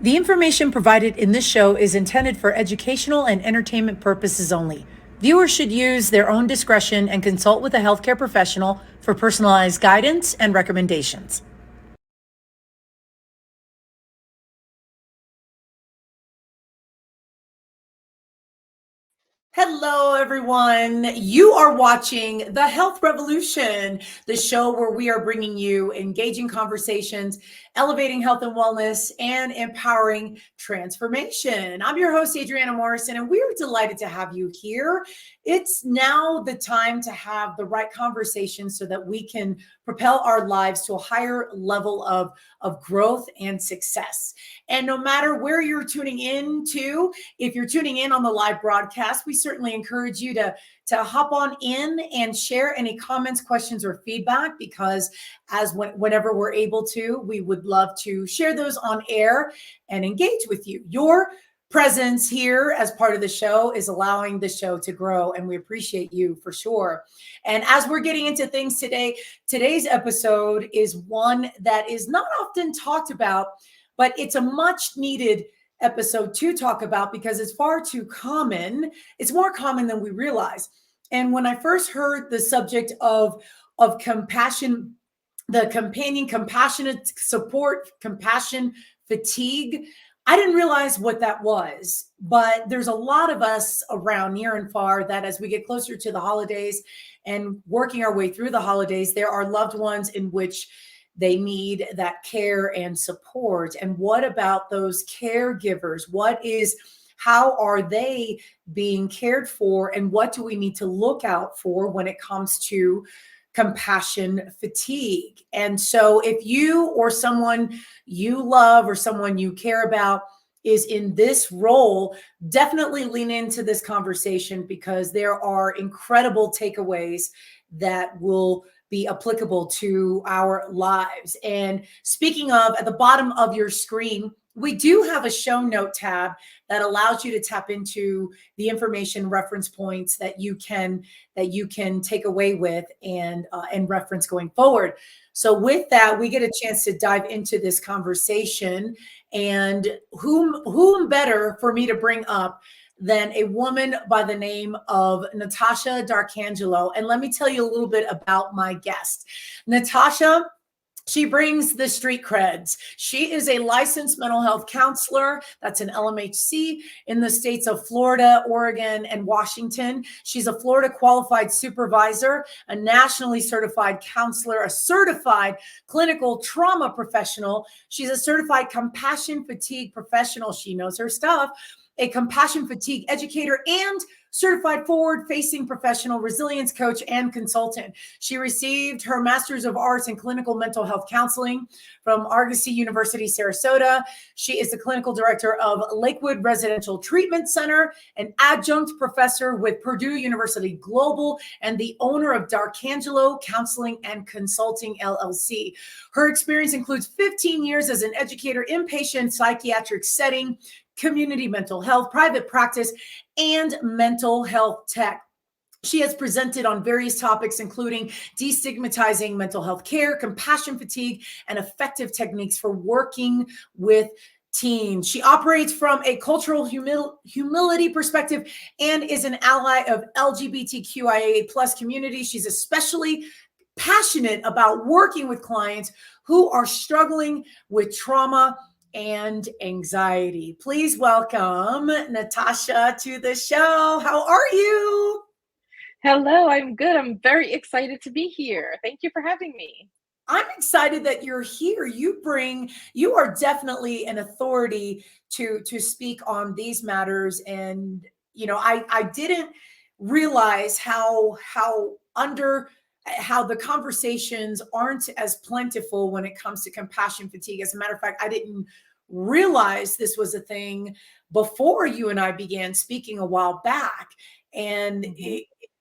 The information provided in this show is intended for educational and entertainment purposes only. Viewers should use their own discretion and consult with a healthcare professional for personalized guidance and recommendations. Hello, everyone. You are watching The Health Revolution, the show where we are bringing you engaging conversations, elevating health and wellness, and empowering transformation. I'm your host, Adriana Morrison, and we're delighted to have you here. It's now the time to have the right conversation so that we can propel our lives to a higher level of growth and success. And no matter where you're tuning in to, if you're tuning in on the live broadcast, we certainly encourage you to hop on in and share any comments, questions, or feedback, because whenever we're able to, we would love to share those on air and engage with you. Your presence here as part of the show is allowing the show to grow, and we appreciate you for sure. And as we're getting into things today, today's episode is one that is not often talked about, but it's a much needed episode to talk about because it's far too common. It's more common than we realize. And when I first heard the subject of compassion, the companion compassionate support, compassion fatigue, I didn't realize what that was. But there's a lot of us around near and far that as we get closer to the holidays and working our way through the holidays, there are loved ones in which they need that care and support. And what about those caregivers? How are they being cared for? And what do we need to look out for when it comes to compassion fatigue? And so if you or someone you love or someone you care about is in this role, definitely lean into this conversation because there are incredible takeaways that will be applicable to our lives. And speaking of, at the bottom of your screen, we do have a show note tab that allows you to tap into the information reference points that you can take away with and reference going forward. So with that, we get a chance to dive into this conversation. And whom better for me to bring up than a woman by the name of Natasha Arcangelo. And let me tell you a little bit about my guest. Natasha, she brings the street creds. She is a licensed mental health counselor. That's an LMHC in the states of Florida, Oregon, and Washington. She's a Florida qualified supervisor, a nationally certified counselor, a certified clinical trauma professional. She's a certified compassion fatigue professional. She knows her stuff. A compassion fatigue educator and certified forward-facing professional resilience coach and consultant. She received her Master's of Arts in Clinical Mental Health Counseling from Argosy University, Sarasota. She is the clinical director of Lakewood Residential Treatment Center, an adjunct professor with Purdue University Global, and the owner of Arcangelo Counseling and Consulting, LLC. Her experience includes 15 years as an educator, inpatient psychiatric setting, community mental health, private practice, and mental health tech. She has presented on various topics, including destigmatizing mental health care, compassion fatigue, and effective techniques for working with teens. She operates from a cultural humility perspective and is an ally of LGBTQIA plus community. She's especially passionate about working with clients who are struggling with trauma and anxiety. Please welcome Natasha to the show. How are you? Hello, I'm good. I'm very excited to be here. Thank you for having me. I'm excited that you're here. You are definitely an authority to speak on these matters. And I didn't realize how the conversations aren't as plentiful when it comes to compassion fatigue. As a matter of fact, I didn't realize this was a thing before you and I began speaking a while back. And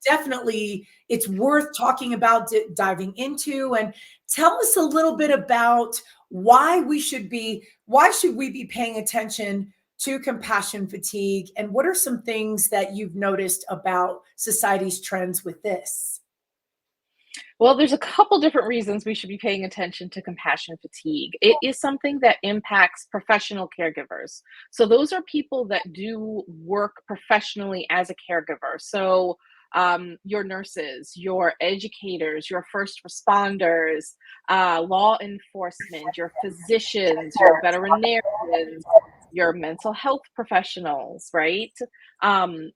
definitely it's worth talking about, diving into. And tell us a little bit about why should we be paying attention to compassion fatigue, and what are some things that you've noticed about society's trends with this? Well, there's a couple different reasons we should be paying attention to compassion fatigue. It is something that impacts professional caregivers. So, those are people that do work professionally as a caregiver. So, your nurses, your educators, your first responders, law enforcement, your physicians, your veterinarians, your mental health professionals, right?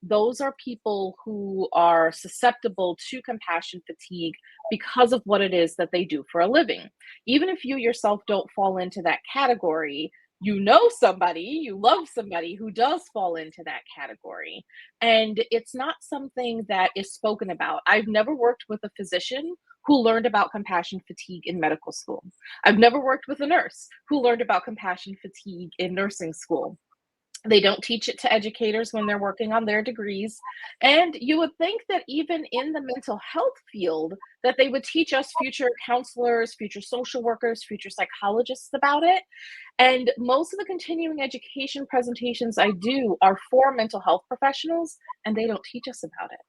Those are people who are susceptible to compassion fatigue because of what it is that they do for a living. Even if you yourself don't fall into that category, you know somebody, you love somebody who does fall into that category. And it's not something that is spoken about. I've never worked with a physician who learned about compassion fatigue in medical school. I've never worked with a nurse who learned about compassion fatigue in nursing school. They don't teach it to educators when they're working on their degrees. And you would think that even in the mental health field, that they would teach us future counselors, future social workers, future psychologists about it. And most of the continuing education presentations I do are for mental health professionals, and they don't teach us about it.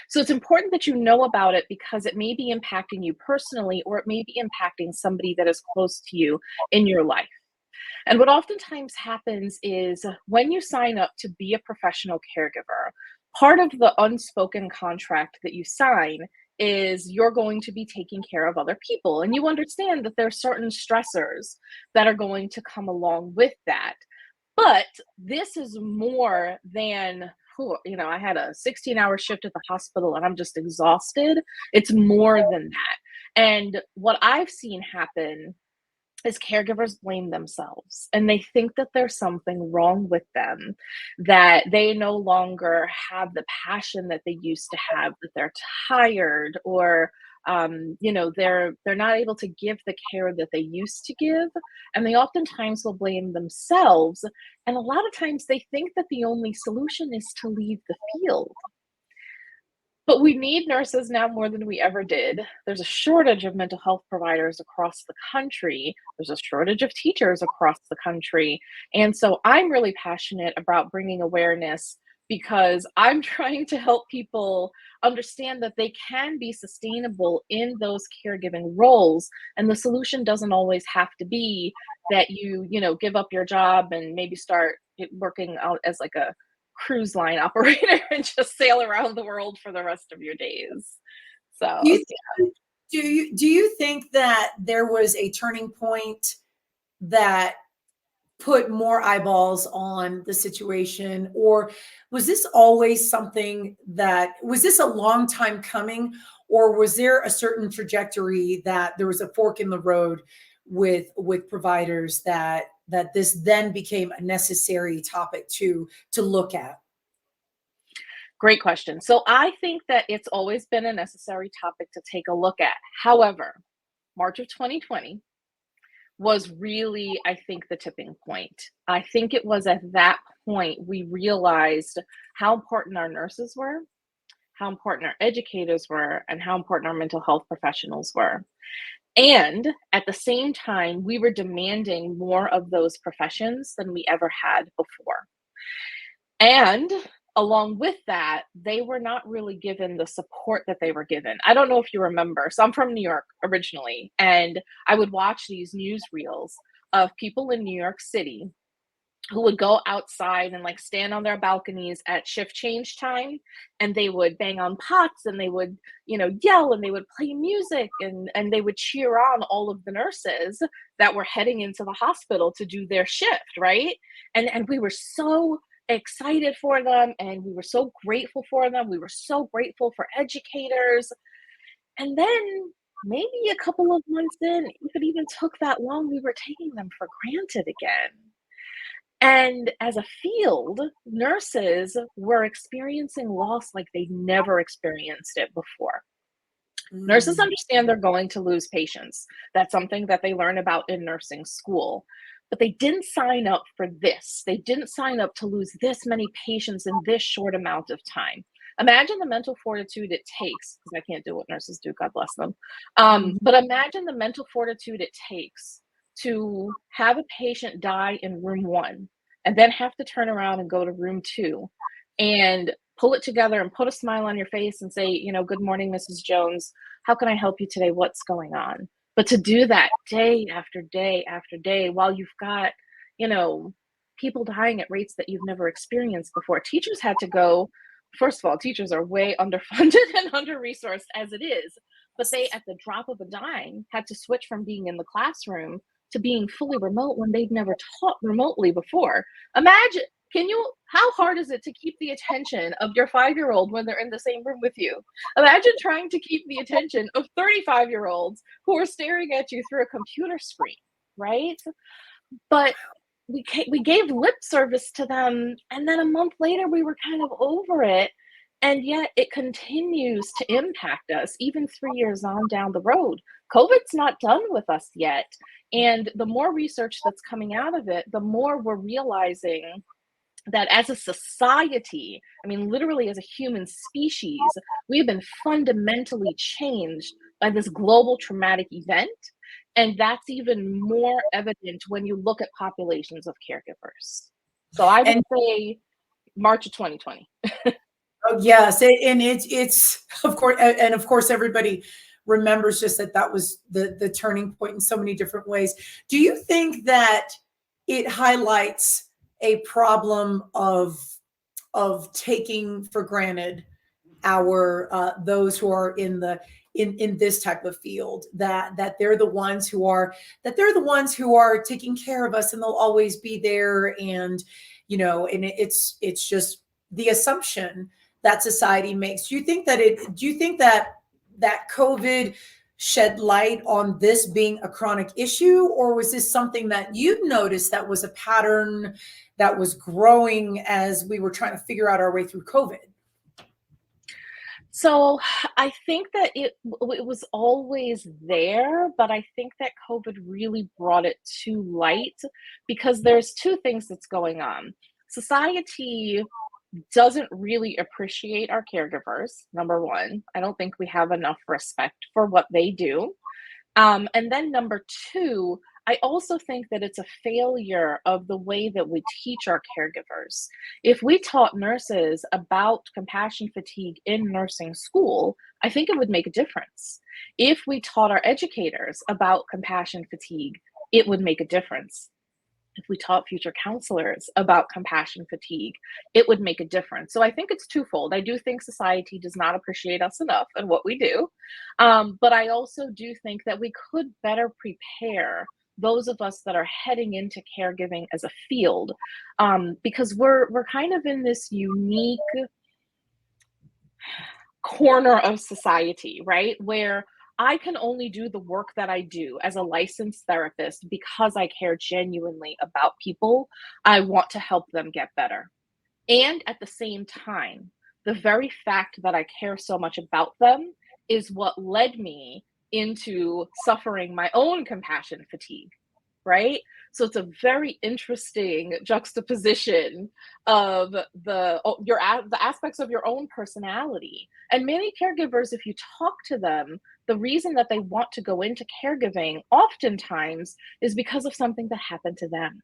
So it's important that you know about it because it may be impacting you personally, or it may be impacting somebody that is close to you in your life. And what oftentimes happens is when you sign up to be a professional caregiver, part of the unspoken contract that you sign is you're going to be taking care of other people. And you understand that there are certain stressors that are going to come along with that. But this is more than, I had a 16-hour shift at the hospital and I'm just exhausted. It's more than that. And what I've seen happen is caregivers blame themselves and they think that there's something wrong with them, that they no longer have the passion that they used to have, that they're tired, or they're not able to give the care that they used to give, and they oftentimes will blame themselves. And a lot of times they think that the only solution is to leave the field. But we need nurses now more than we ever did. There's a shortage of mental health providers across the country. There's a shortage of teachers across the country. And so I'm really passionate about bringing awareness because I'm trying to help people understand that they can be sustainable in those caregiving roles. And the solution doesn't always have to be that give up your job and maybe start working out as like a cruise line operator and just sail around the world for the rest of your days. Do So, you do you think that there was a turning point that put more eyeballs on the situation, or was this always something that was this a long time coming, or was there a certain trajectory that there was a fork in the road with providers that this then became a necessary topic to look at? great question. So, I think that it's always been a necessary topic to take a look at. However, March of 2020 was really, I think, the tipping point. I think it was at that point we realized how important our nurses were, how important our educators were, and how important our mental health professionals were. And at the same time, we were demanding more of those professions than we ever had before. And along with that, they were not really given the support that they were given. I don't know if you remember. So I'm from New York originally, and I would watch these newsreels of people in New York City who would go outside and like stand on their balconies at shift change time, and they would bang on pots and they would yell and they would play music, and they would cheer on all of the nurses that were heading into the hospital to do their shift, right? And we were so excited for them, and we were so grateful for them. We were so grateful for educators. And then maybe a couple of months in, if it even took that long, we were taking them for granted again. And as a field, nurses were experiencing loss like they never experienced it before. Nurses Mm. understand they're going to lose patients. That's something that they learn about in nursing school. But they didn't sign up for this. They didn't sign up to lose this many patients in this short amount of time. Imagine the mental fortitude it takes, because I can't do what nurses do, God bless them. Mhm. But imagine the mental fortitude it takes to have a patient die in room one and then have to turn around and go to room two. And pull it together and put a smile on your face and say, good morning, Mrs. Jones. How can I help you today? What's going on? But to do that day after day after day while you've got, people dying at rates that you've never experienced before. Teachers had to go. First of all, teachers are way underfunded and under-resourced as it is, but they, at the drop of a dime, had to switch from being in the classroom to being fully remote when they'd never taught remotely before. Imagine, how hard is it to keep the attention of your 5-year-old when they're in the same room with you? Imagine trying to keep the attention of 35-year-olds who are staring at you through a computer screen, right? But we gave lip service to them, and then a month later we were kind of over it, and yet it continues to impact us even 3 years on down the road. COVID's not done with us yet, and the more research that's coming out of it, the more we're realizing that as a society, literally as a human species, we have been fundamentally changed by this global traumatic event. And that's even more evident when you look at populations of caregivers. So I would say March of 2020. Oh, yes. And it's of course, everybody remembers just that was the turning point in so many different ways. Do you think that it highlights a problem of taking for granted our those who are in this type of field, that they're the ones who are taking care of us, and they'll always be there, and and it's just the assumption that society makes. Do you think that COVID shed light on this being a chronic issue, or was this something that you noticed that was a pattern that was growing as we were trying to figure out our way through COVID? So I think that it was always there, but I think that COVID really brought it to light because there's two things that's going on. Society doesn't really appreciate our caregivers, number one. I don't think we have enough respect for what they do. And then number two, I also think that it's a failure of the way that we teach our caregivers. If we taught nurses about compassion fatigue in nursing school, I think it would make a difference. If we taught our educators about compassion fatigue, it would make a difference. If we taught future counselors about compassion fatigue, it would make a difference. So I think it's twofold. I do think society does not appreciate us enough and what we do. But I also do think that we could better prepare those of us that are heading into caregiving as a field, because we're kind of in this unique corner of society, right? Where I can only do the work that I do as a licensed therapist because I care genuinely about people. I want to help them get better. And at the same time, the very fact that I care so much about them is what led me into suffering my own compassion fatigue, right? So it's a very interesting juxtaposition of the aspects of your own personality. And many caregivers, if you talk to them, the reason that they want to go into caregiving oftentimes is because of something that happened to them,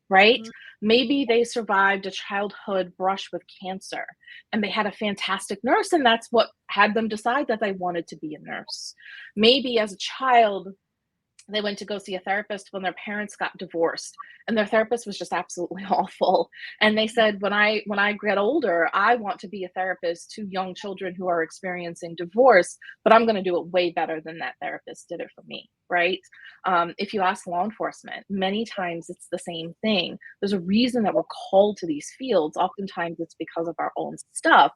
right? Maybe they survived a childhood brush with cancer and they had a fantastic nurse, and that's what had them decide that they wanted to be a nurse. Maybe as a child, they went to go see a therapist when their parents got divorced, and their therapist was just absolutely awful. And they said, when I get older, I want to be a therapist to young children who are experiencing divorce, but I'm going to do it way better than that therapist did it for me, right? If you ask law enforcement, many times it's the same thing. There's a reason that we're called to these fields. Oftentimes it's because of our own stuff.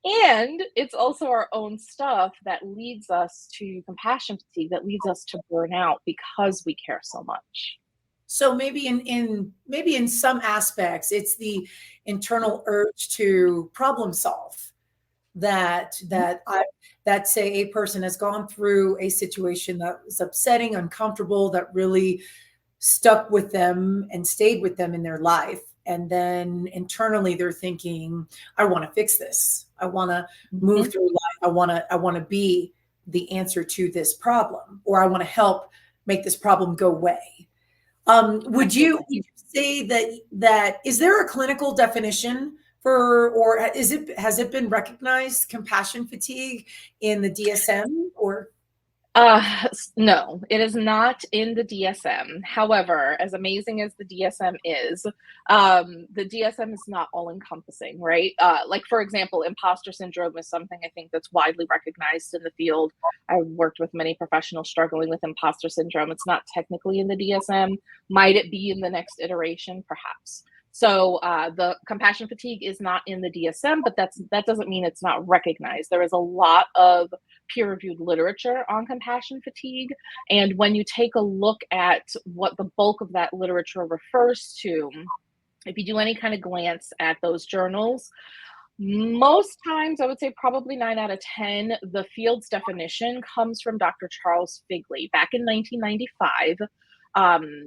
And it's also our own stuff that leads us to compassion fatigue, that leads us to burnout because we care so much. So maybe in some aspects, it's the internal urge to problem solve that say a person has gone through a situation that was upsetting, uncomfortable, that really stuck with them and stayed with them in their life. And then internally they're thinking, I want to fix this. I want to move through life. I want to be the answer to this problem, or I want to help make this problem go away. Would you say that is there a clinical definition or has it been recognized, compassion fatigue, in the DSM, or? No, it is not in the DSM. However, as amazing as the DSM is, the DSM is not all encompassing, right? Like, for example, imposter syndrome is something I think that's widely recognized in the field. I've worked with many professionals struggling with imposter syndrome. It's not technically in the DSM. Might it be in the next iteration? Perhaps. So the compassion fatigue is not in the DSM, but that doesn't mean it's not recognized. There is a lot of peer-reviewed literature on compassion fatigue. And when you take a look at what the bulk of that literature refers to, if you do any kind of glance at those journals, most times, I would say probably 9 out of 10, the field's definition comes from Dr. Charles Figley back in 1995.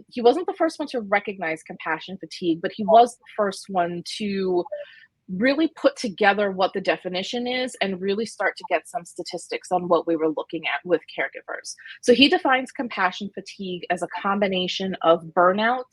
He wasn't the first one to recognize compassion fatigue, but he was the first one to really put together what the definition is and really start to get some statistics on what we were looking at with caregivers. So he defines compassion fatigue as a combination of burnout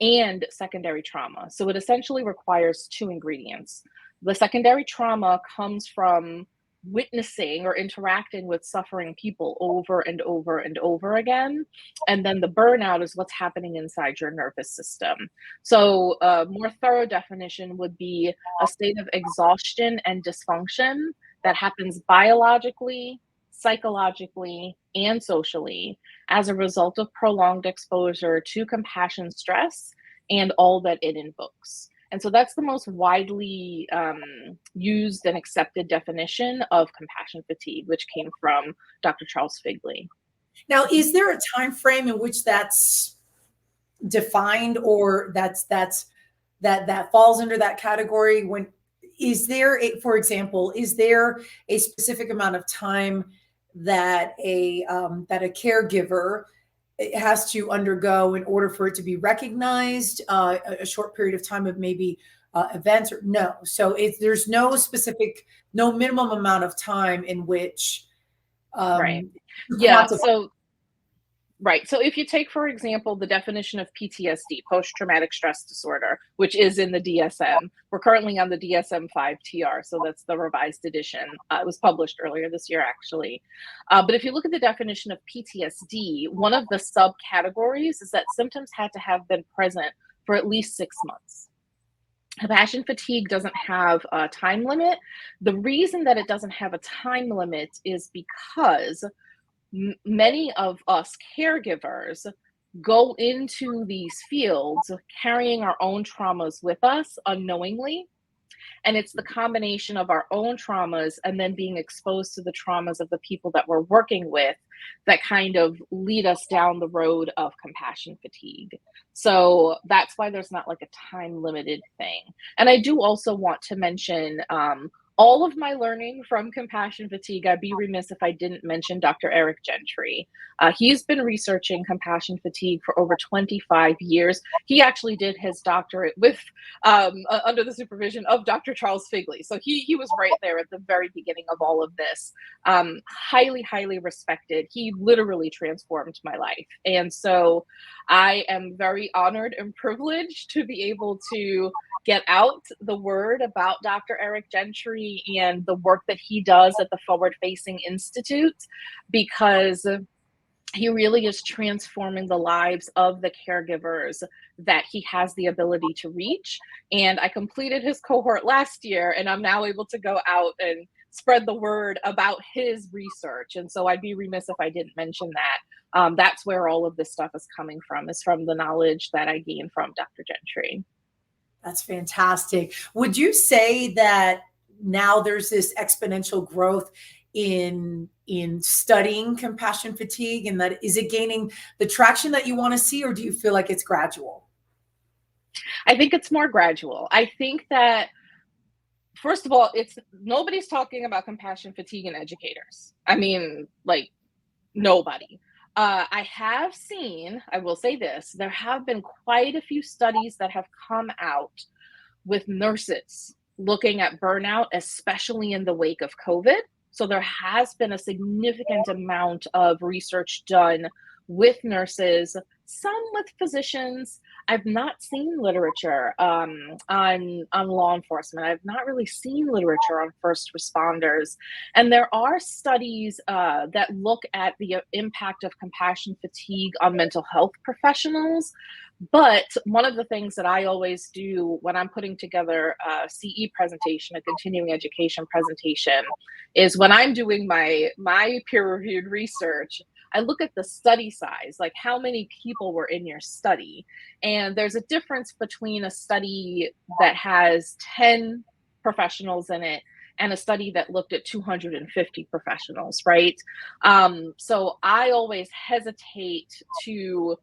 and secondary trauma. So it essentially requires two ingredients. The secondary trauma comes from witnessing or interacting with suffering people over and over and over again. And then the burnout is what's happening inside your nervous system. So a more thorough definition would be a state of exhaustion and dysfunction that happens biologically, psychologically, and socially as a result of prolonged exposure to compassion stress and all that it invokes. And so that's the most widely used and accepted definition of compassion fatigue, which came from Dr. Charles Figley. Now, is there a time frame in which that's defined, or that falls under that category? When is there for example, is there a specific amount of time that a caregiver has to undergo in order for it to be recognized? A short period of time of maybe events, or no? So there's no specific, no minimum amount of time in which Right. Yeah. quantify. Right. So if you take, for example, the definition of PTSD, post-traumatic stress disorder, which is in the DSM, we're currently on the DSM-5 TR, so that's the revised edition. It was published earlier this year, actually. But if you look at the definition of PTSD, one of the subcategories is that symptoms had to have been present for at least 6 months. Compassion fatigue doesn't have a time limit. The reason that it doesn't have a time limit is because many of us caregivers go into these fields carrying our own traumas with us unknowingly. And it's the combination of our own traumas and then being exposed to the traumas of the people that we're working with that kind of lead us down the road of compassion fatigue. So that's why there's not like a time limited thing. And I do also want to mention all of my learning from compassion fatigue. I'd be remiss if I didn't mention Dr. Eric Gentry. He's been researching compassion fatigue for over 25 years. He actually did his doctorate with under the supervision of Dr. Charles Figley. So he was right there at the very beginning of all of this. Highly, highly respected. He literally transformed my life. And so I am very honored and privileged to be able to get out the word about Dr. Eric Gentry and the work that he does at the Forward Facing Institute, because he really is transforming the lives of the caregivers that he has the ability to reach. And I completed his cohort last year, and I'm now able to go out and spread the word about his research. And so I'd be remiss if I didn't mention that. That's where all of this stuff is coming from, is from the knowledge that I gained from Dr. Gentry. That's fantastic. Would you say that now there's this exponential growth in studying compassion fatigue, and that is it gaining the traction that you want to see, or do you feel like it's gradual? I think it's more gradual. I think that, first of all, it's nobody's talking about compassion fatigue in educators. I mean, like, nobody. I have seen, I will say this, there have been quite a few studies that have come out with nurses looking at burnout, especially in the wake of COVID. So there has been a significant amount of research done with nurses, some with physicians. I've not seen literature on law enforcement. I've not really seen literature on first responders. And there are studies that look at the impact of compassion fatigue on mental health professionals. But one of the things that I always do when I'm putting together a CE presentation, a continuing education presentation, is when I'm doing my peer-reviewed research, I look at the study size, like how many people were in your study. And there's a difference between a study that has 10 professionals in it and a study that looked at 250 professionals, right? So I always hesitate to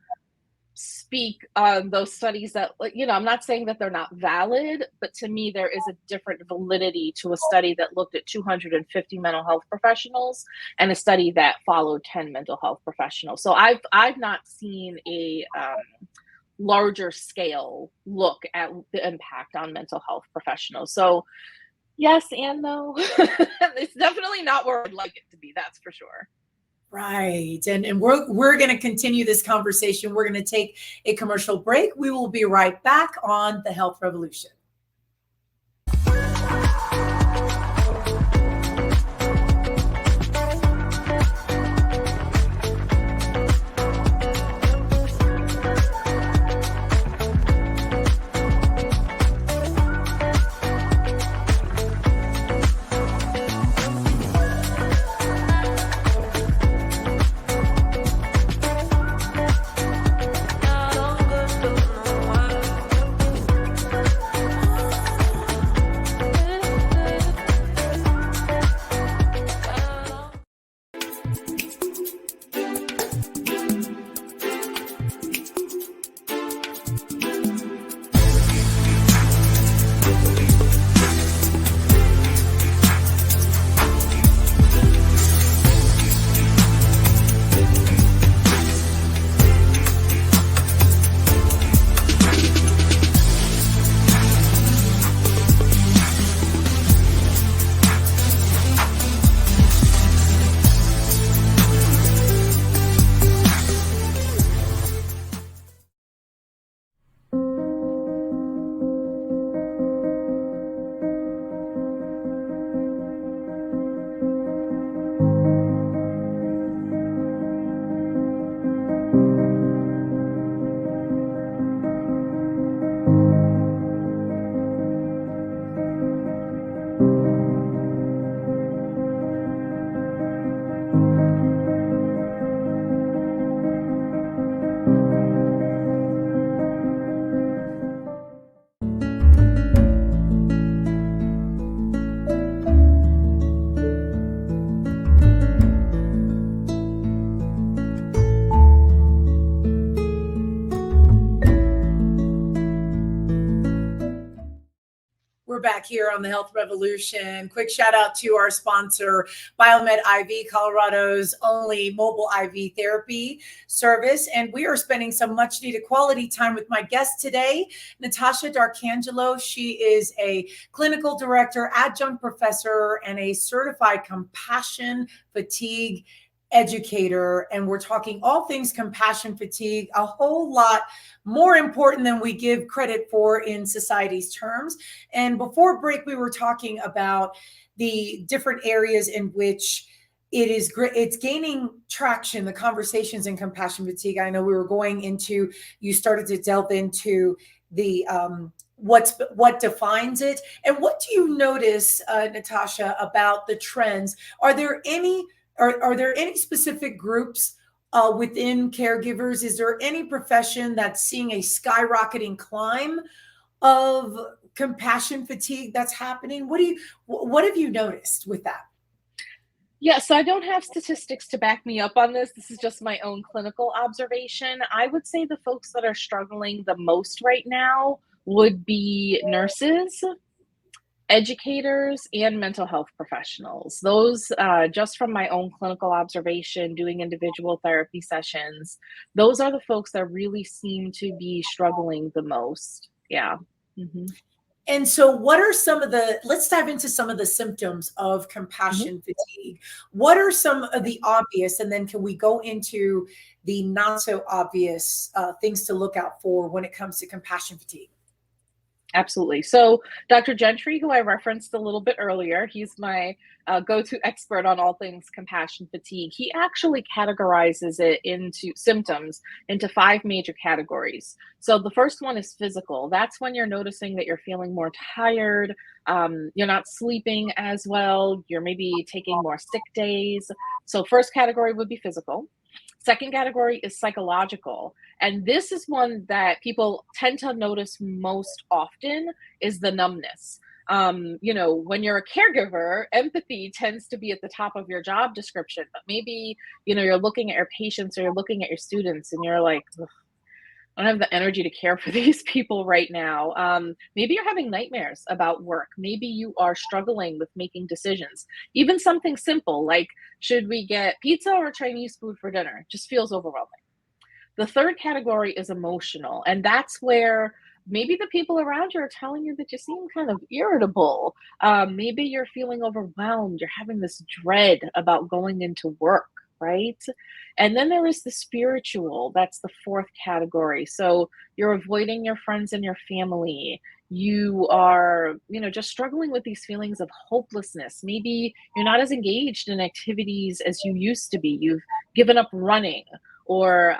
speak on those studies that, I'm not saying that they're not valid, but to me, there is a different validity to a study that looked at 250 mental health professionals and a study that followed 10 mental health professionals. So I've not seen a larger scale look at the impact on mental health professionals. So yes and no. It's definitely not where I'd like it to be, that's for sure. Right. And we're going to continue this conversation. We're going to take a commercial break. We will be right back on the Health Revolution. We're back here on the Health Revolution. Quick shout out to our sponsor, Biomed IV, Colorado's only mobile IV therapy service. And we are spending some much needed quality time with my guest today, Natasha Arcangelo. She is a clinical director, adjunct professor, and a certified compassion fatigue educator. And we're talking all things compassion fatigue, a whole lot more important than we give credit for in society's terms. And before break, we were talking about the different areas in which it's gaining traction, the conversations in compassion fatigue. I know we were going into, you started to delve into the what defines it. And what do you notice, Natasha, about the trends? Are there any specific groups within caregivers? Is there any profession that's seeing a skyrocketing climb of compassion fatigue that's happening? What have you noticed with that? Yeah, so I don't have statistics to back me up on this. This is just my own clinical observation. I would say the folks that are struggling the most right now would be nurses, educators, and mental health professionals. Those, just from my own clinical observation, doing individual therapy sessions, those are the folks that really seem to be struggling the most. Yeah. Mm-hmm. And so, what are some of the, let's dive into some of the symptoms of Mhm. compassion fatigue. What are some of the obvious, and then can we go into the not so obvious things to look out for when it comes to compassion fatigue? Absolutely. So, Dr. Gentry, who I referenced a little bit earlier, he's my go to expert on all things compassion fatigue. He actually categorizes it into symptoms into five major categories. So, the first one is physical. That's when you're noticing that you're feeling more tired, you're not sleeping as well, you're maybe taking more sick days. So, first category would be physical. Second category is psychological. And this is one that people tend to notice most often is the numbness. When you're a caregiver, empathy tends to be at the top of your job description, but maybe, you're looking at your patients or you're looking at your students and you're like, "Ugh, I don't have the energy to care for these people right now." Maybe you're having nightmares about work. Maybe you are struggling with making decisions. Even something simple like, should we get pizza or Chinese food for dinner? Just feels overwhelming. The third category is emotional, and that's where maybe the people around you are telling you that you seem kind of irritable. Maybe you're feeling overwhelmed. You're having this dread about going into work, right? And then there is the spiritual. That's the fourth category. So you're avoiding your friends and your family. You are, just struggling with these feelings of hopelessness. Maybe you're not as engaged in activities as you used to be. You've given up running, or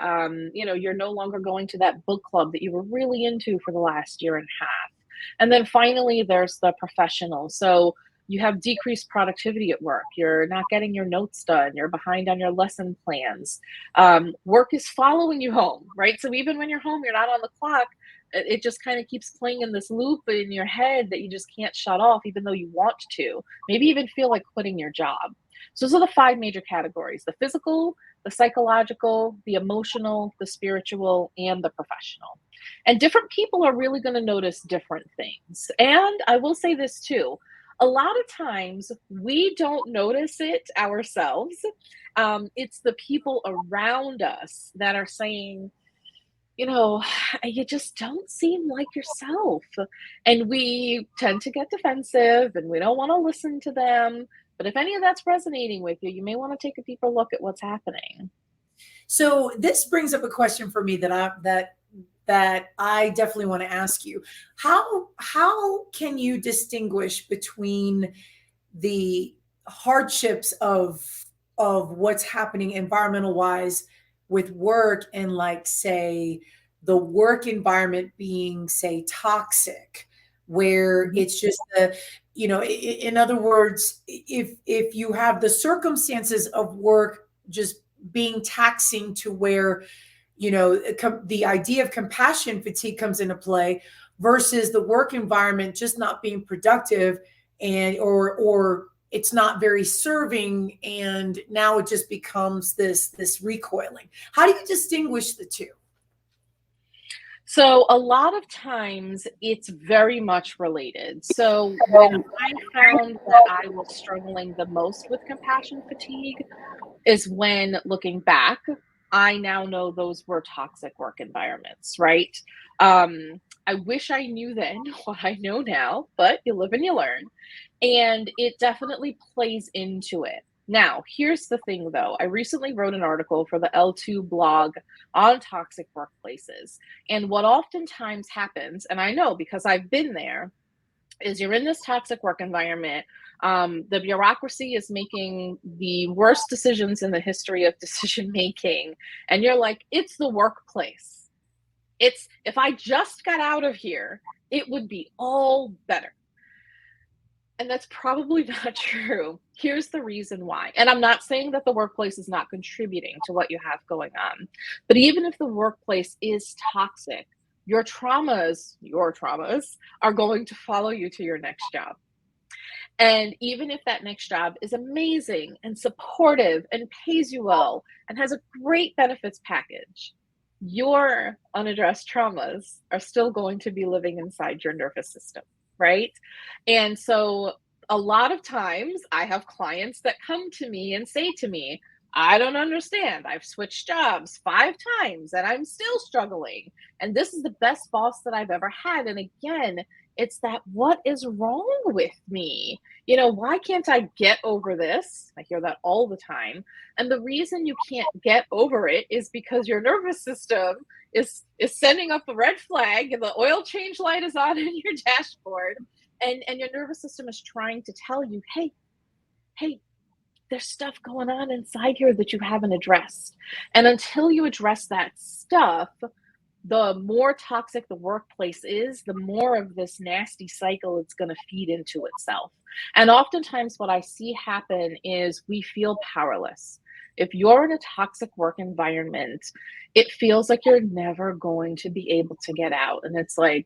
you're no longer going to that book club that you were really into for the last year and a half. And then finally there's the professional. So you have decreased productivity at work, you're not getting your notes done, you're behind on your lesson plans, work is following you home, right? So even when you're home, you're not on the clock. It just kind of keeps playing in this loop in your head that you just can't shut off even though you want to, maybe even feel like quitting your job. So those are the five major categories: the physical, the psychological, the emotional, the spiritual, and the professional. And different people are really going to notice different things. And I will say this too: a lot of times we don't notice it ourselves. It's the people around us that are saying, you know, you just don't seem like yourself. And we tend to get defensive and we don't want to listen to them. But if any of that's resonating with you, you may want to take a deeper look at what's happening. So this brings up a question for me that I definitely want to ask you. How can you distinguish between the hardships of what's happening environmental wise with work and, like, say, the work environment being, say, toxic, where Mhm. it's just in other words, if you have the circumstances of work just being taxing to where the idea of compassion fatigue comes into play versus the work environment just not being productive, and or it's not very serving, and now it just becomes this recoiling. How do you distinguish the two? So a lot of times it's very much related. So when I found that I was struggling the most with compassion fatigue is when, looking back, I now know those were toxic work environments, right? I wish I knew then what I know now, but you live and you learn. And it definitely plays into it. Now, here's the thing though. I recently wrote an article for the L2 blog on toxic workplaces. And what oftentimes happens, and I know because I've been there, is you're in this toxic work environment. The bureaucracy is making the worst decisions in the history of decision making. And you're like, it's the workplace. It's, if I just got out of here, it would be all better. And that's probably not true. Here's the reason why. And I'm not saying that the workplace is not contributing to what you have going on. But even if the workplace is toxic, your traumas are going to follow you to your next job. And even if that next job is amazing and supportive and pays you well and has a great benefits package, your unaddressed traumas are still going to be living inside your nervous system, right? And so a lot of times I have clients that come to me and say to me, I don't understand. I've switched jobs 5 times and I'm still struggling. And this is the best boss that I've ever had. And again, it's that, what is wrong with me? Why can't I get over this? I hear that all the time. And the reason you can't get over it is because your nervous system is sending up a red flag and the oil change light is on in your dashboard. And your nervous system is trying to tell you, hey, there's stuff going on inside here that you haven't addressed. And until you address that stuff, the more toxic the workplace is, the more of this nasty cycle it's going to feed into itself. And oftentimes, what I see happen is we feel powerless. If you're in a toxic work environment, it feels like you're never going to be able to get out. And it's like,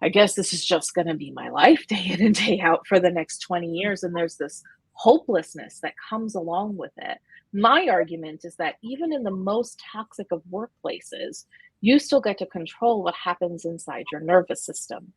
I guess this is just going to be my life day in and day out for the next 20 years. And there's this hopelessness that comes along with it. My argument is that even in the most toxic of workplaces, you still get to control what happens inside your nervous system.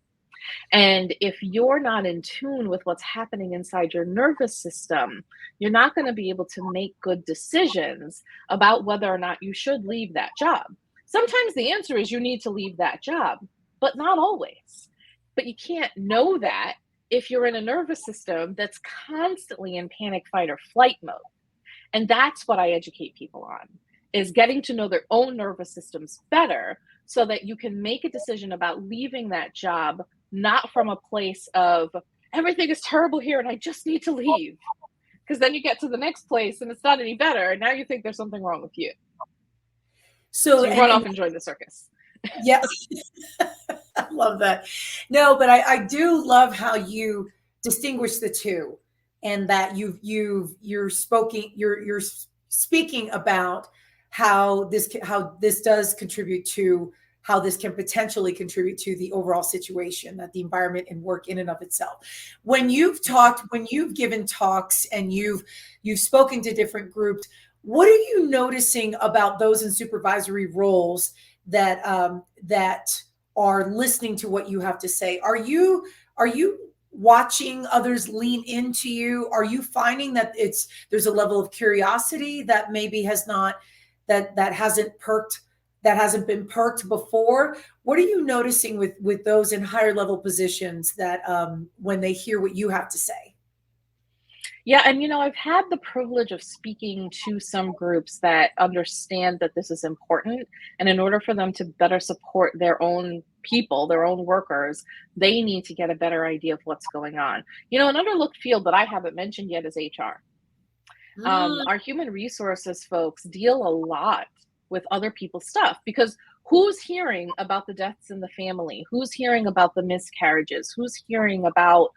And if you're not in tune with what's happening inside your nervous system, you're not going to be able to make good decisions about whether or not you should leave that job. Sometimes the answer is you need to leave that job, but not always. But you can't know that if you're in a nervous system that's constantly in panic, fight, or flight mode. And that's what I educate people on, is getting to know their own nervous systems better so that you can make a decision about leaving that job, not from a place of everything is terrible here and I just need to leave. Because then you get to the next place and it's not any better. And now you think there's something wrong with you. So you run off and join the circus. Yes. I love that. No, but I do love how you distinguish the two, and that you're speaking about how this does contribute to, how this can potentially contribute to the overall situation, that the environment and work in and of itself. When you've given talks and you've spoken to different groups, what are you noticing about those in supervisory roles that are listening to what you have to say? Are you watching others lean into you? Are you finding that there's a level of curiosity that maybe hasn't been perked before? What are you noticing with those in higher level positions that when they hear what you have to say? Yeah, and I've had the privilege of speaking to some groups that understand that this is important. And in order for them to better support their own people, their own workers, they need to get a better idea of what's going on. An underlooked field that I haven't mentioned yet is HR. Our human resources folks deal a lot with other people's stuff, because who's hearing about the deaths in the family? Who's hearing about the miscarriages? Who's hearing about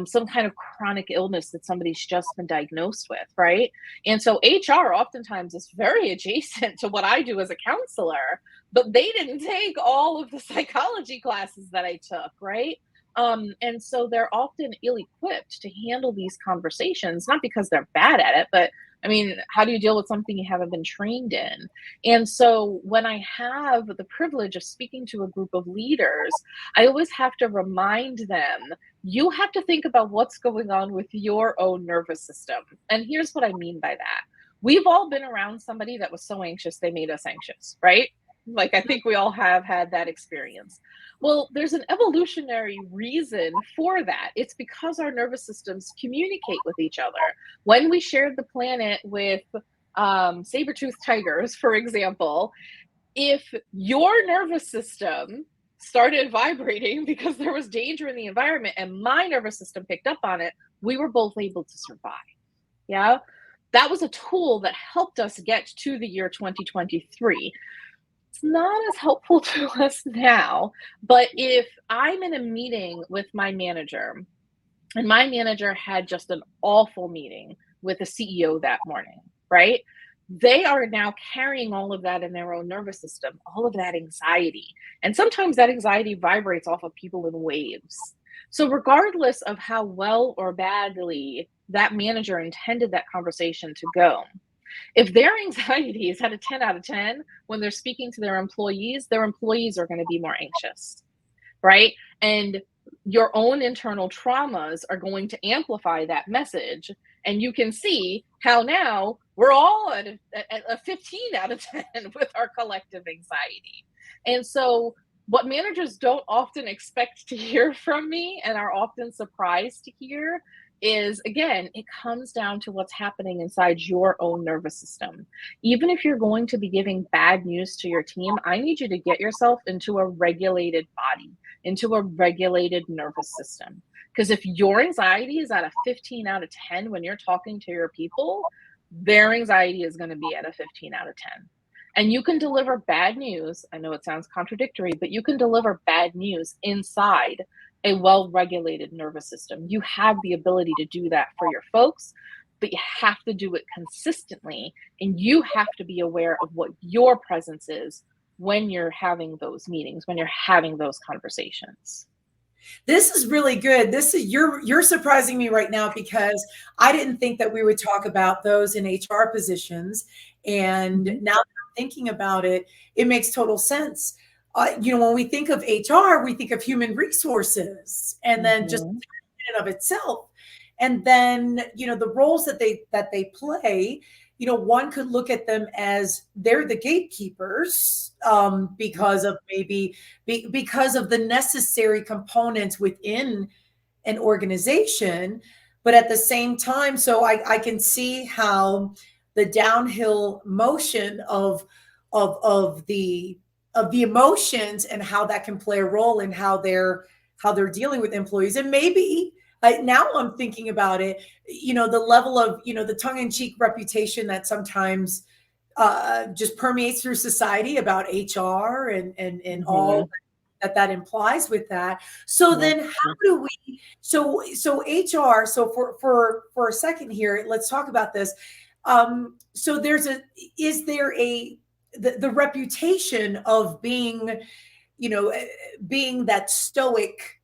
some kind of chronic illness that somebody's just been diagnosed with, right? And so HR oftentimes is very adjacent to what I do as a counselor, but they didn't take all of the psychology classes that I took, right? And so they're often ill-equipped to handle these conversations, not because they're bad at it, but I mean, how do you deal with something you haven't been trained in? And so when I have the privilege of speaking to a group of leaders, I always have to remind them, you have to think about what's going on with your own nervous system. And here's what I mean by that. We've all been around somebody that was so anxious, they made us anxious, right? Like, I think we all have had that experience. Well, there's an evolutionary reason for that. It's because our nervous systems communicate with each other. When we shared the planet with saber-toothed tigers, for example, if your nervous system started vibrating because there was danger in the environment and my nervous system picked up on it, we were both able to survive. Yeah, that was a tool that helped us get to the year 2023. It's not as helpful to us now, but if I'm in a meeting with my manager and my manager had just an awful meeting with the CEO that morning, right? They are now carrying all of that in their own nervous system, all of that anxiety. And sometimes that anxiety vibrates off of people in waves. So regardless of how well or badly that manager intended that conversation to go, if their anxiety is at a 10 out of 10 when they're speaking to their employees are going to be more anxious, right? And your own internal traumas are going to amplify that message. And you can see how now we're all at a 15 out of 10 with our collective anxiety. And so, what managers don't often expect to hear from me and are often surprised to hear is, again, it comes down to what's happening inside your own nervous system. Even if you're going to be giving bad news to your team, I need you to get yourself into a regulated body, into a regulated nervous system. Because if your anxiety is at a 15 out of 10 when you're talking to your people, their anxiety is going to be at a 15 out of 10. And you can deliver bad news. I know it sounds contradictory, but you can deliver bad news inside a well-regulated nervous system. You have the ability to do that for your folks, but you have to do it consistently. And you have to be aware of what your presence is when you're having those meetings, when you're having those conversations. This is really good. This is you're surprising me right now because I didn't think that we would talk about those in HR positions. And now that I'm thinking about it, it makes total sense. When we think of HR, we think of human resources, and then just in and of itself. And then the roles that they play. One could look at them as they're the gatekeepers because of because of the necessary components within an organization. But at the same time, so I can see how the downhill motion of the emotions and how that can play a role in how they're dealing with employees. And maybe now I'm thinking about it, the level of, the tongue-in-cheek reputation that sometimes just permeates through society about HR and all that implies with that. So then how do we, so HR, so for a second here, let's talk about this. So is there the reputation of being, being that stoic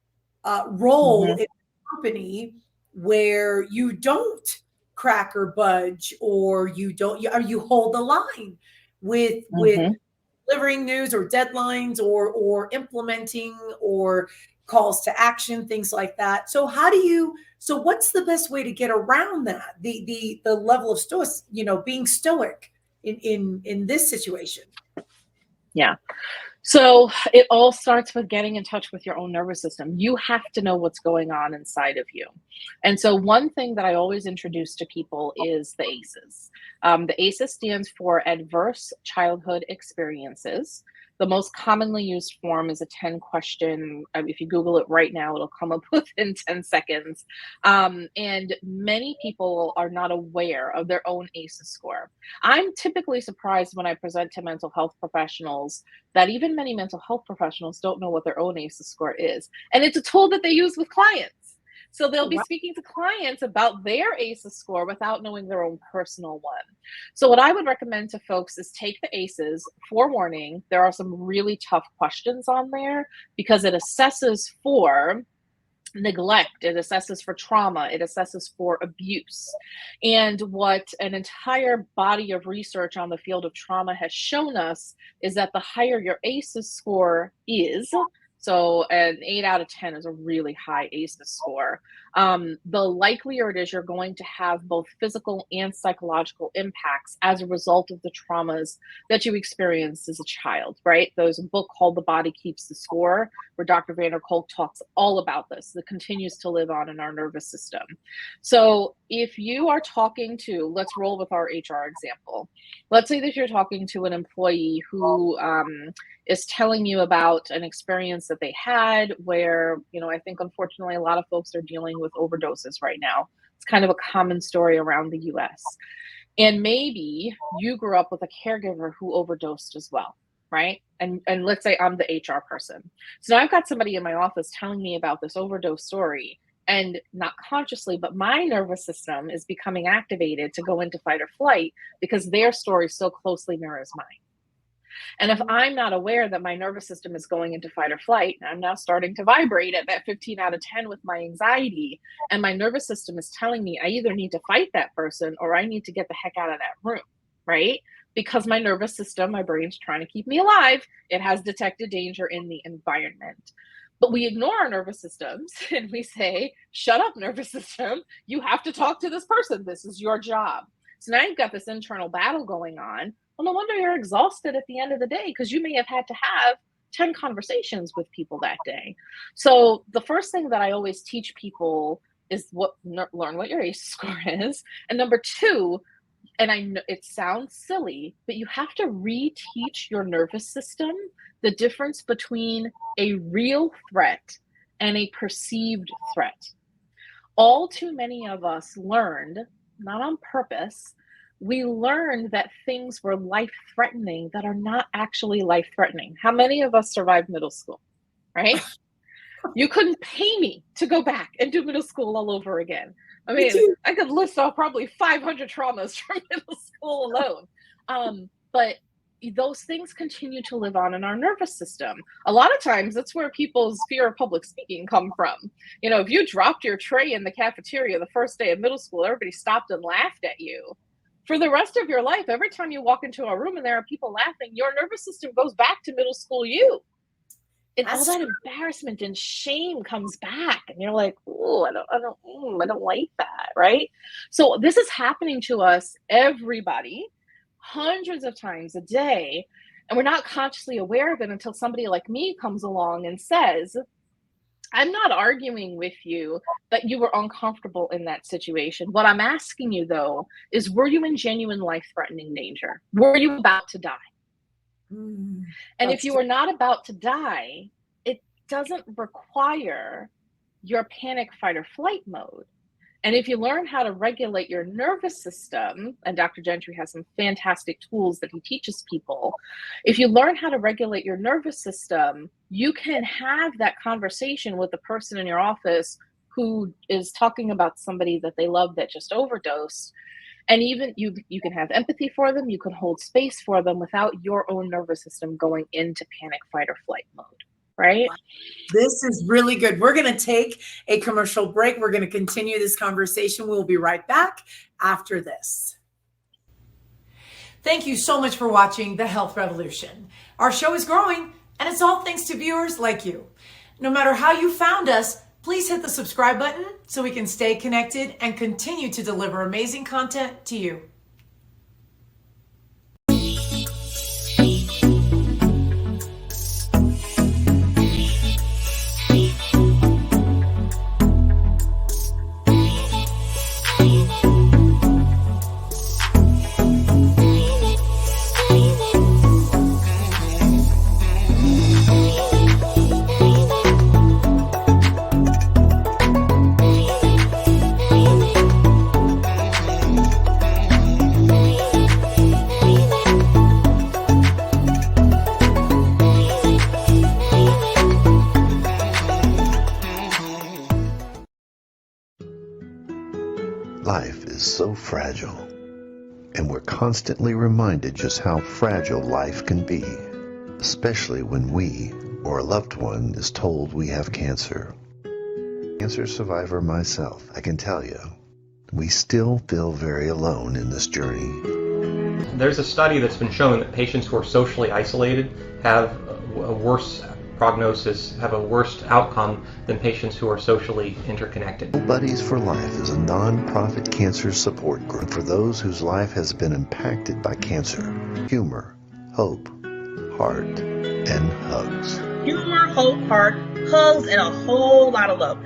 role in the company where you don't crack or budge, or you hold the line with delivering news or deadlines or implementing or calls to action, things like that. So what's the best way to get around that? The level of stoic, being stoic in this situation. Yeah. So it all starts with getting in touch with your own nervous system. You have to know what's going on inside of you. And so one thing that I always introduce to people is the ACEs. The ACEs stands for Adverse Childhood Experiences. The most commonly used form is a 10-question. If you Google it right now, it'll come up within 10 seconds. And many people are not aware of their own ACEs score. I'm typically surprised when I present to mental health professionals that even many mental health professionals don't know what their own ACEs score is. And it's a tool that they use with clients. So they'll be speaking to clients about their ACEs score without knowing their own personal one. So what I would recommend to folks is take the ACEs. Forewarning, there are some really tough questions on there because it assesses for neglect, it assesses for trauma, it assesses for abuse. And what an entire body of research on the field of trauma has shown us is that the higher your ACEs score is, so an 8 out of 10 is a really high ACEs score, the likelier it is you're going to have both physical and psychological impacts as a result of the traumas that you experienced as a child, right? There's a book called The Body Keeps the Score, where Dr. Van der Kolk talks all about this, that continues to live on in our nervous system. So if you are talking to, let's roll with our HR example. Let's say that you're talking to an employee who is telling you about an experience that they had where, I think unfortunately a lot of folks are dealing with overdoses right now. It's kind of a common story around the US. And maybe you grew up with a caregiver who overdosed as well, right? And let's say I'm the HR person. So now I've got somebody in my office telling me about this overdose story, and not consciously, but my nervous system is becoming activated to go into fight or flight because their story so closely mirrors mine. And if I'm not aware that my nervous system is going into fight or flight, I'm now starting to vibrate at that 15 out of 10 with my anxiety. And my nervous system is telling me I either need to fight that person or I need to get the heck out of that room, right? Because my nervous system, my brain's trying to keep me alive. It has detected danger in the environment. But we ignore our nervous systems and we say, shut up, nervous system. You have to talk to this person. This is your job. So now you've got this internal battle going on. Well, no wonder you're exhausted at the end of the day, because you may have had to have 10 conversations with people that day. So the first thing that I always teach people is learn what your ACE score is. And number two, and I know it sounds silly, but you have to reteach your nervous system the difference between a real threat and a perceived threat. All too many of us learned, not on purpose, we learned that things were life-threatening that are not actually life-threatening. How many of us survived middle school, right? You couldn't pay me to go back and do middle school all over again. I mean, I could list off probably 500 traumas from middle school alone. But those things continue to live on in our nervous system. A lot of times that's where people's fear of public speaking come from. You know, if you dropped your tray in the cafeteria the first day of middle school, everybody stopped and laughed at you. For the rest of your life, every time you walk into a room and there are people laughing, your nervous system goes back to middle school you. And all that embarrassment and shame comes back, and you're like, "Oh, I don't like that," right? So this is happening to us, everybody, hundreds of times a day, and we're not consciously aware of it until somebody like me comes along and says, "I'm not arguing with you that you were uncomfortable in that situation. What I'm asking you, though, is were you in genuine life-threatening danger? Were you about to die?" And if you are not about to die, it doesn't require your panic, fight, or flight mode. And if you learn how to regulate your nervous system, and Dr. Gentry has some fantastic tools that he teaches people, if you learn how to regulate your nervous system, you can have that conversation with the person in your office who is talking about somebody that they love that just overdosed. And even you can have empathy for them, you can hold space for them without your own nervous system going into panic, fight, or flight mode, right? This is really good. We're going to take a commercial break. We're going to continue this conversation. We'll be right back after this. Thank you so much for watching The Health Revolution. Our show is growing, and it's all thanks to viewers like you. No matter how you found us, please hit the subscribe button so we can stay connected and continue to deliver amazing content to you. Life is so fragile, and we're constantly reminded just how fragile life can be, especially when we or a loved one is told we have cancer. Cancer survivor myself, I can tell you, we still feel very alone in this journey. There's a study that's been shown that patients who are socially isolated have a worse prognosis, have a worse outcome than patients who are socially interconnected. Buddies for Life is a non-profit cancer support group for those whose life has been impacted by cancer. Humor, hope, heart, and hugs. Humor, hope, heart, hugs, and a whole lot of love.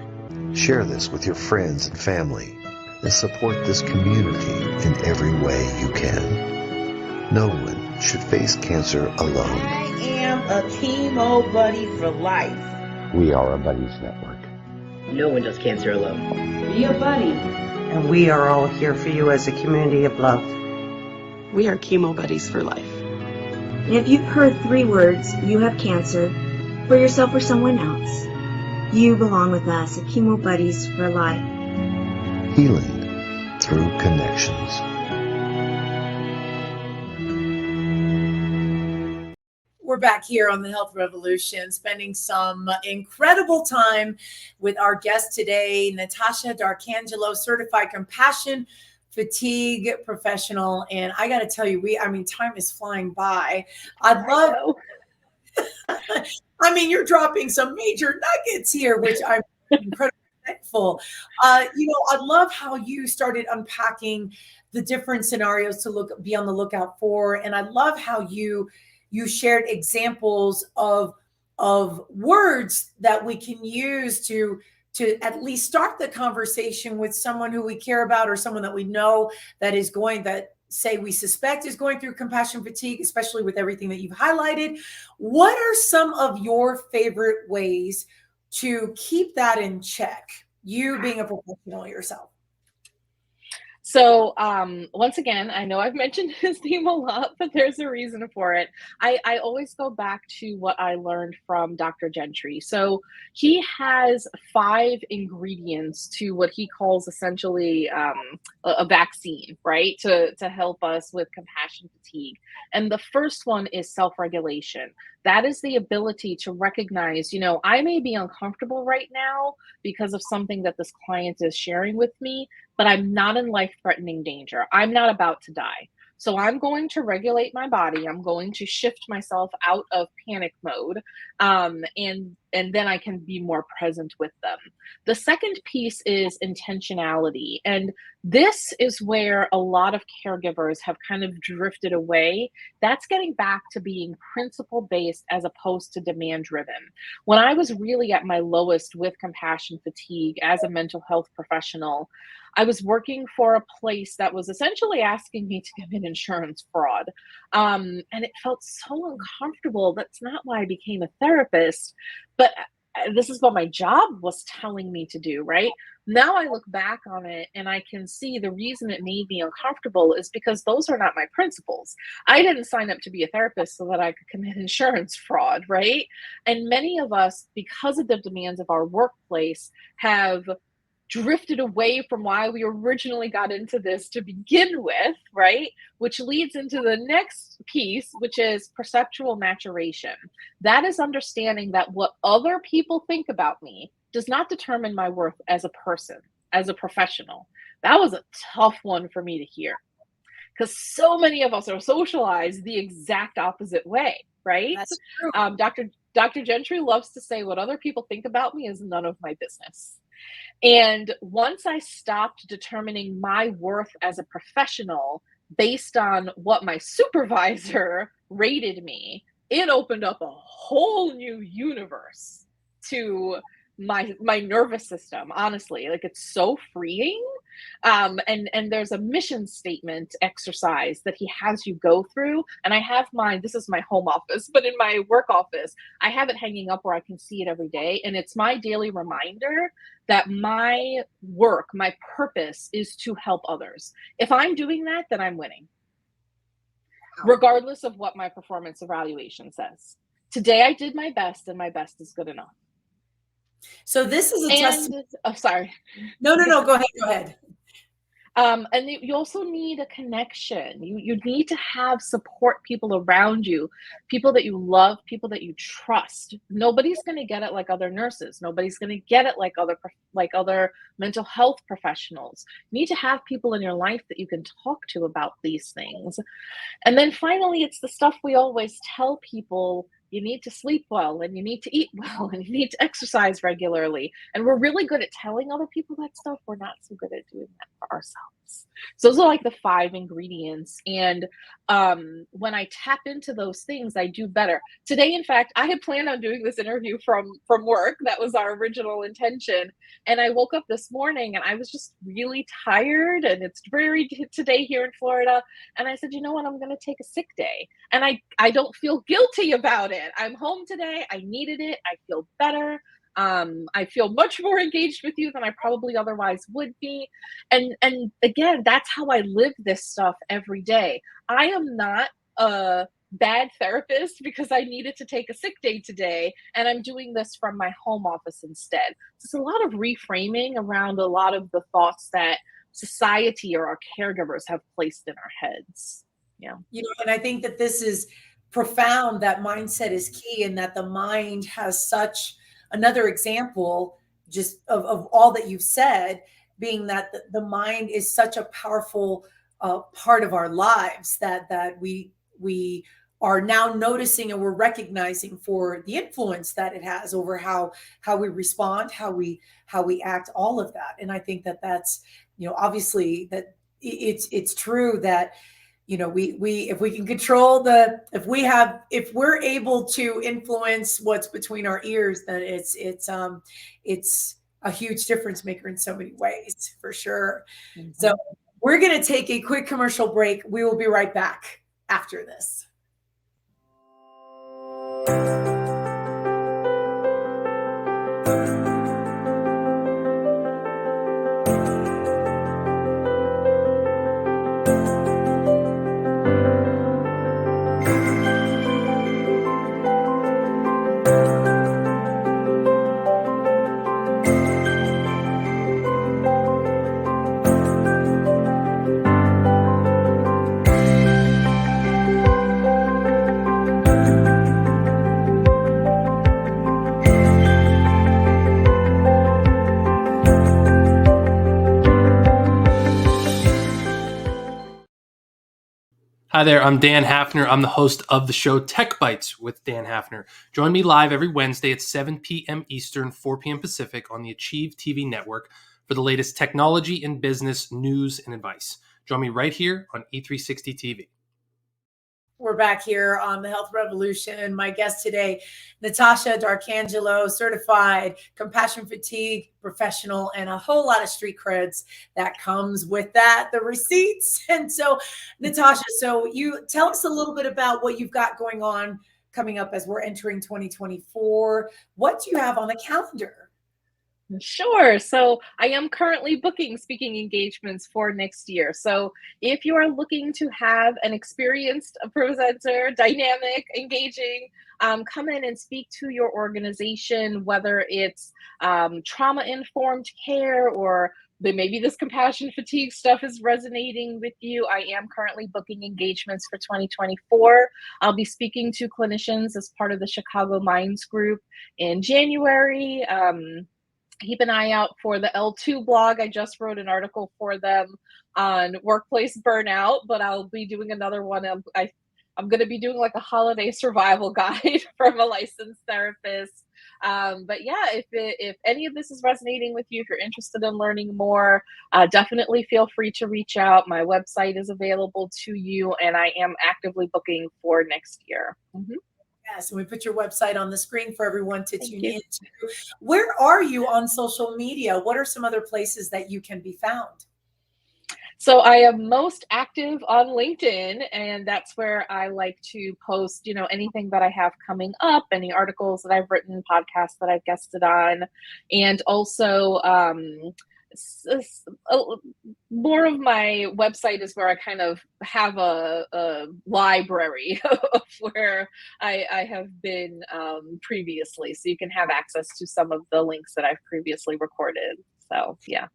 Share this with your friends and family and support this community in every way you can. No one should face cancer alone. I am a chemo buddy for life. We are a buddies network. No one does cancer alone. Be a buddy. And we are all here for you as a community of love. We are chemo buddies for life. And if you've heard 3 words, you have cancer, for yourself or someone else, you belong with us at Chemo Buddies for Life. Healing through connections. We're back here on the Health Revolution, spending some incredible time with our guest today, Natasha Arcangelo, certified compassion fatigue professional. And I got to tell you, time is flying by. I'd love I mean, you're dropping some major nuggets here, which I'm incredibly thankful. I love how you started unpacking the different scenarios to be on the lookout for, and I love how you shared examples of words that we can use to at least start the conversation with someone who we care about or someone that we know that say we suspect is going through compassion fatigue, especially with everything that you've highlighted. What are some of your favorite ways to keep that in check, you being a professional yourself? So, once again, I know I've mentioned his name a lot, but there's a reason for it. I always go back to what I learned from Dr. Gentry. So he has 5 ingredients to what he calls essentially a vaccine, right? To help us with compassion fatigue. And the first one is self-regulation. That is the ability to recognize, I may be uncomfortable right now because of something that this client is sharing with me, but I'm not in life-threatening danger. I'm not about to die. So I'm going to regulate my body. I'm going to shift myself out of panic mode, and then I can be more present with them. The second piece is intentionality, and this is where a lot of caregivers have kind of drifted away. That's getting back to being principle-based as opposed to demand-driven. When I was really at my lowest with compassion fatigue as a mental health professional, I was working for a place that was essentially asking me to commit insurance fraud. And it felt so uncomfortable. That's not why I became a therapist, but this is what my job was telling me to do, right? Now I look back on it and I can see the reason it made me uncomfortable is because those are not my principles. I didn't sign up to be a therapist so that I could commit insurance fraud, right? And many of us, because of the demands of our workplace, have drifted away from why we originally got into this to begin with, right? Which leads into the next piece, which is perceptual maturation. That is understanding that what other people think about me does not determine my worth as a person, as a professional. That was a tough one for me to hear because so many of us are socialized the exact opposite way, right? That's true. Dr. Gentry loves to say, what other people think about me is none of my business. And once I stopped determining my worth as a professional based on what my supervisor rated me, it opened up a whole new universe to my nervous system. Honestly, like it's so freeing. And there's a mission statement exercise that he has you go through, and I have mine. This is my home office, but in my work office I have it hanging up where I can see it every day, and it's my daily reminder that my work, my purpose is to help others. If I'm doing that, then I'm winning, regardless of what my performance evaluation says. Today I did my best, and my best is good enough. So this is a testament. Oh, sorry. No. Go ahead. And you also need a connection. You need to have support people around you, people that you love, people that you trust. Nobody's going to get it like other nurses. Nobody's going to get it like other mental health professionals. You need to have people in your life that you can talk to about these things. And then finally, it's the stuff we always tell people. You need to sleep well, and you need to eat well, and you need to exercise regularly. And we're really good at telling other people that stuff. We're not so good at doing that for ourselves. So those are like the 5 ingredients. And when I tap into those things, I do better. Today, in fact, I had planned on doing this interview from work. That was our original intention. And I woke up this morning and I was just really tired, and it's dreary today here in Florida. And I said, you know what? I'm going to take a sick day. And I don't feel guilty about it. I'm home today. I needed it. I feel better. I feel much more engaged with you than I probably otherwise would be. And again, that's how I live this stuff every day. I am not a bad therapist because I needed to take a sick day today, and I'm doing this from my home office instead. So it's a lot of reframing around a lot of the thoughts that society or our caregivers have placed in our heads. Yeah. And I think that this is profound, that mindset is key, and that the mind has such another example just of all that you've said, being that the mind is such a powerful part of our lives, that we are now noticing and we're recognizing for the influence that it has over how we respond, how we act, all of that. And I think that that's, obviously that it's true that, we if we can control if we're able to influence what's between our ears, then it's a huge difference maker in so many ways, for sure. Mm-hmm. So we're going to take a quick commercial break. We will be right back after this. Hi there, I'm Dan Hafner. I'm the host of the show Tech Bites with Dan Hafner. Join me live every Wednesday at 7 p.m. Eastern, 4 p.m. Pacific on the Achieve TV network for the latest technology and business news and advice. Join me right here on E360 TV. We're back here on the Health Revolution. My guest today, Natasha Arcangelo, certified compassion fatigue professional, and a whole lot of street creds that comes with that, the receipts. And so, Natasha, so you tell us a little bit about what you've got going on coming up as we're entering 2024. What do you have on the calendar? Sure. So I am currently booking speaking engagements for next year. So if you are looking to have an experienced presenter, dynamic, engaging, come in and speak to your organization, whether it's trauma-informed care or maybe this compassion fatigue stuff is resonating with you. I am currently booking engagements for 2024. I'll be speaking to clinicians as part of the Chicago Minds group in January. Keep an eye out for the L2 blog. I just wrote an article for them on workplace burnout, but I'll be doing another one. I'm going to be doing like a holiday survival guide from a licensed therapist. But yeah, if any of this is resonating with you, if you're interested in learning more, definitely feel free to reach out. My website is available to you, and I am actively booking for next year. Mm-hmm. Yes, and we put your website on the screen for everyone to tune in to. Where are you on social media? What are some other places that you can be found? So I am most active on LinkedIn, and that's where I like to post, anything that I have coming up, any articles that I've written, podcasts that I've guested on, and also more of my website is where I kind of have a library of where I have been previously, so you can have access to some of the links that I've previously recorded. So yeah.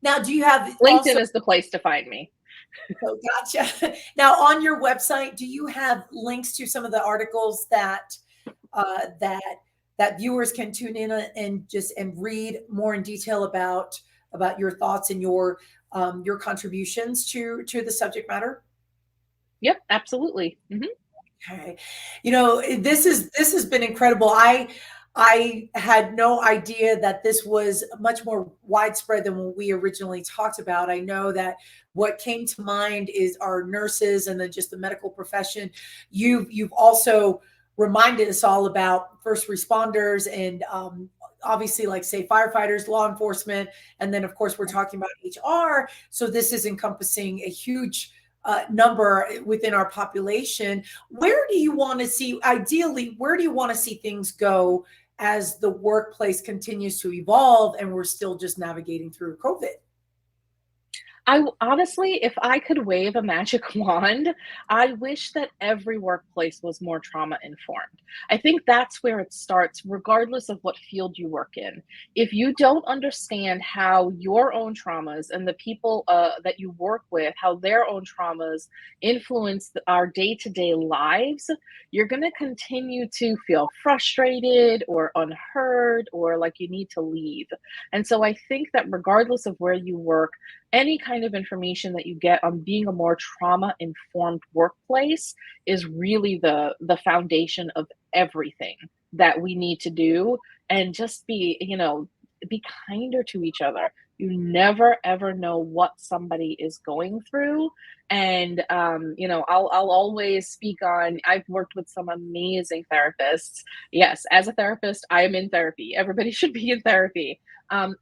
Now, do you have LinkedIn is the place to find me? Oh, gotcha. Now, on your website, do you have links to some of the articles that that viewers can tune in and read more in detail about your thoughts and your contributions to the subject matter? Yep, absolutely. Mm-hmm. Okay. This has been incredible. I had no idea that this was much more widespread than what we originally talked about. I know that what came to mind is our nurses and then just the medical profession. You've also reminded us all about first responders and obviously, like, say, firefighters, law enforcement, and then of course we're talking about HR. So this is encompassing a huge number within our population. Where do you want to see, ideally, where do you want to see things go as the workplace continues to evolve and we're still just navigating through COVID? I honestly, if I could wave a magic wand, I wish that every workplace was more trauma informed. I think that's where it starts, regardless of what field you work in. If you don't understand how your own traumas and the people that you work with, how their own traumas influence our day-to-day lives, you're going to continue to feel frustrated or unheard or like you need to leave. And so I think that regardless of where you work, any kind kind of information that you get on being a more trauma-informed workplace is really the foundation of everything that we need to do. And just be kinder to each other. You never ever know what somebody is going through. And I'll always speak on, I've worked with some amazing therapists. Yes, as a therapist, I am in therapy. Everybody should be in therapy.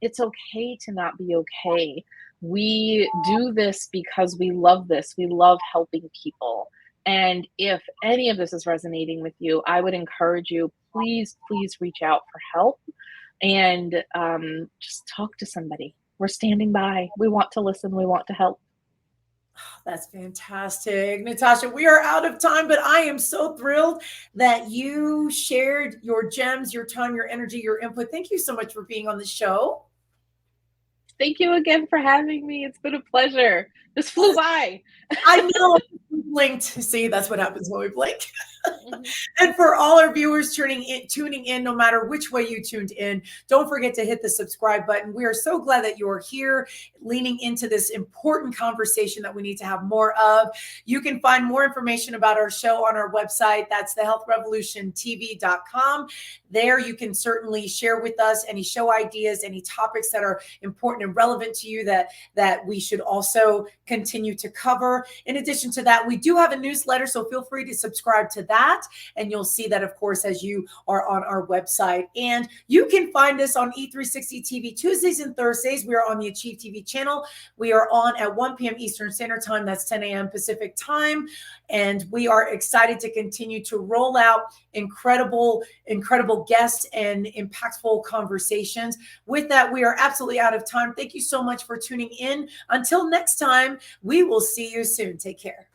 It's okay to not be okay. We do this because we love this. We love helping people. And if any of this is resonating with you, I would encourage you, please, please reach out for help and just talk to somebody. We're standing by. We want to listen. We want to help. That's fantastic. Natasha, we are out of time, but I am so thrilled that you shared your gems, your time, your energy, your input. Thank you so much for being on the show. Thank you again for having me. It's been a pleasure. This flew by. I know. Blinked. See, that's what happens when we blink. And for all our viewers tuning in, no matter which way you tuned in, don't forget to hit the subscribe button. We are so glad that you're here, leaning into this important conversation that we need to have more of. You can find more information about our show on our website. That's thehealthrevolutiontv.com. There you can certainly share with us any show ideas, any topics that are important and relevant to you that we should also continue to cover. In addition to that, we do have a newsletter, so feel free to subscribe to that. And you'll see that, of course, as you are on our website. And you can find us on E360 TV Tuesdays and Thursdays. We are on the Achieve TV channel. We are on at 1 p.m. Eastern Standard Time. That's 10 a.m. Pacific Time. And we are excited to continue to roll out incredible guests and impactful conversations. With that, we are absolutely out of time. Thank you so much for tuning in. Until next time, we will see you soon. Take care.